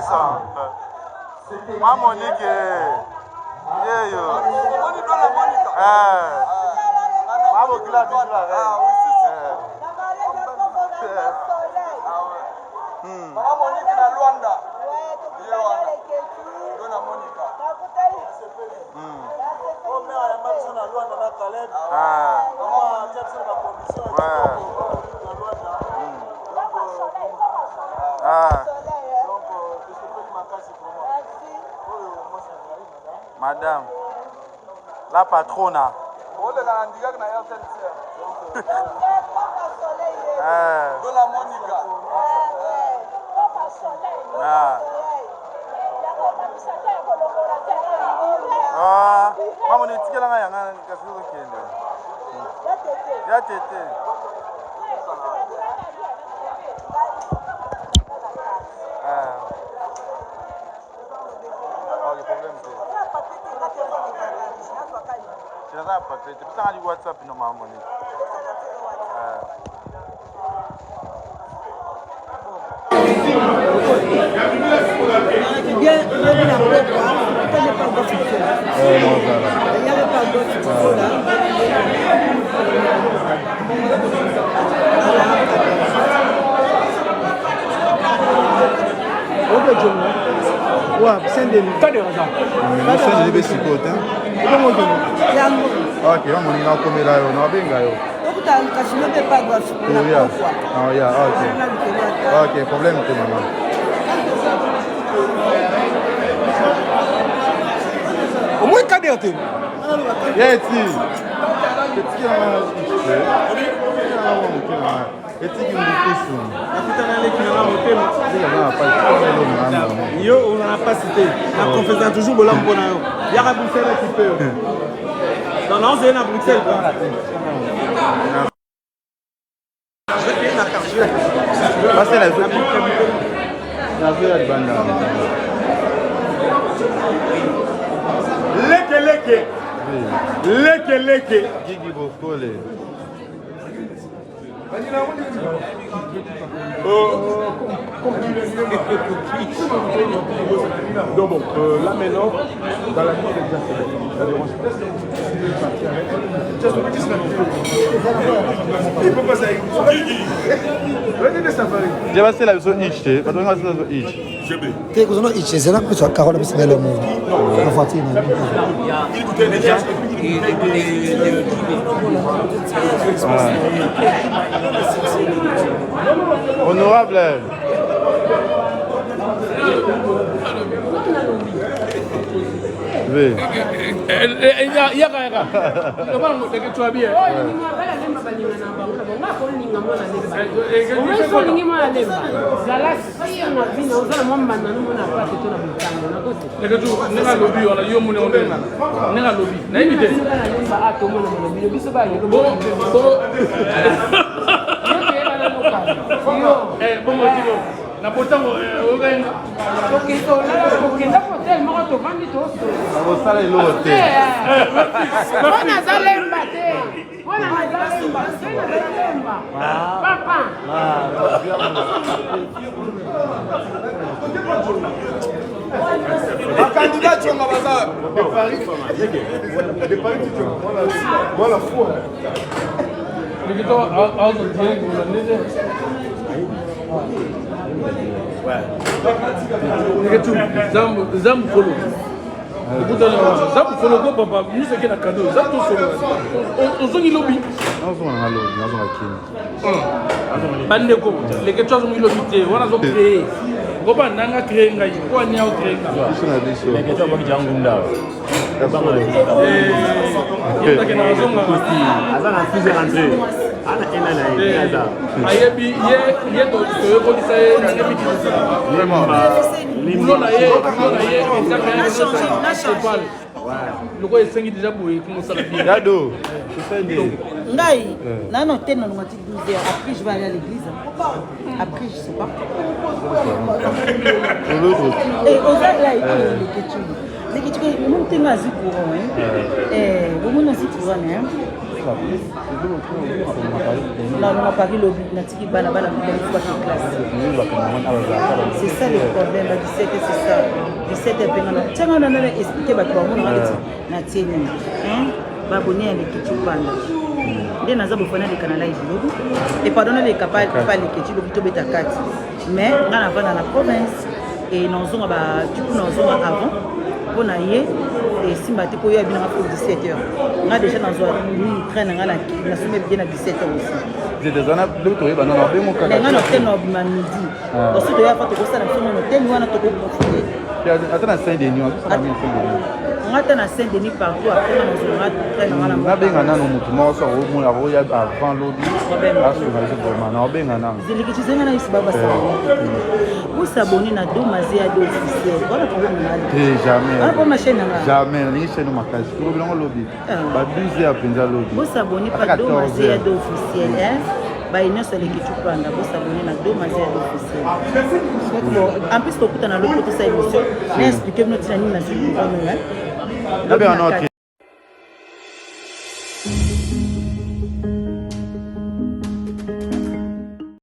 ça. Ma Monique, yo. Ma Bokila Bijou Maman Monique na Luanda. Dona Monica. Oh mère, elle m'a dit na Luanda na Caleb. Maman Jackson na commission. Donc je sais pas ma casse vraiment. Madame, la patronne. Oh de la ndiga na RTNC. Dona Monica. Maman est tirée là, il y a un café qui est là. Il y a tété. Le problème c'est. Je n'ai pas fait. C'est pour ça que WhatsApp non maman. Bien, il n'y avait pas encore ce qu'il faut. Il n'y avait pas encore ce qu'il faut là. C'est de nous. Pas de raison. C'est de l'ébessicote. Ok, on est là comme là, on a bien gagné. Ok, problème que maman. Au moins 4 heures. Yeti. Yo, on n'a pas cité. La confession toujours bon l'homme. Il y a Bruxelles qui peut. Non, non, c'est à Bruxelles. Passez la zone. La zone de banda. Leke. Gigi Bokole. Donc bon, là maintenant, dans la vie il peut passer avec j'ai passé la zone H, pas de la zone H. Te kuzono ichezela kwa karola bisibele mu. Nafuatina. Honorable. Oui. Na potango ogenga okenda hotel moko tovandi toso abosala eloko te wana zalemba te wana zalemba papa candidat Tchonga Bazar de Paris. De Paris tu moi la foi. Nikito auto Diego nende Nikito zambu kolo zambu kolo ko papa mise ke na cadeau zambu solo ozongi lobi nazona ngalobi nazona kini bande ko leke twazo ngilobi te wana zo créer ngoba nanga créer ngai ko anya o créer ngai biso na biso leke twa boki jangu ndao bango le yenda ke na zonga azana fuze rentrer ana ena na eza ayebi ye to ko disa ye na yebi ki vraiment limno na ye exactement loko esengi déjà boye ko mosala bien dado Ngai, non, t'es non, 12 heures. Après, je vais aller à l'église. Après, je sais pas. Et aux là, il y a les questions. Les questions, le monde est nazi pour eux. Vous m'en avez dit, Non, on a parlé lobby, on a dit qu'il y a une classe. C'est ça le problème, la 17 c'est ça. 17 est bien. Tiens, on a expliqué à toi, on a dit, abonné à l'équipe Panda. Dès que nous avons fait le canal et pardonnez les capables de pas l'équipe de bêta 4. Mais on a dans la province et nous avons avant pour naïe et si matin pour y aller pour 17h. On a déjà dans une traîne on a soumis bien à 17h aussi. J'ai des années de toi on a bien mon cas. On a fait nos midi. Ensuite il y a pas de ça dans son hôtel on a tout profiter. Attends à Saint-Denis, on a dans Saint-Denis partout après on a traîne on a bien on a nos mouvements sur au moins avant lobby. Vous s'abonnez à Domazé à officiel. Voilà problème mal. Jamais. Ah pour ma chaîne là. Jamais, ni chaîne ma case. Tout le lobby. Ba 12 à Penza lobby. Vous s'abonnez pas Domazé à officiel hein. Ba ina sur l'équipe Panda, vous s'abonnez à Domazé à officiel. En plus tout na l'autre ça émission. Mais expliquez-nous notre année na sur. Là bien notre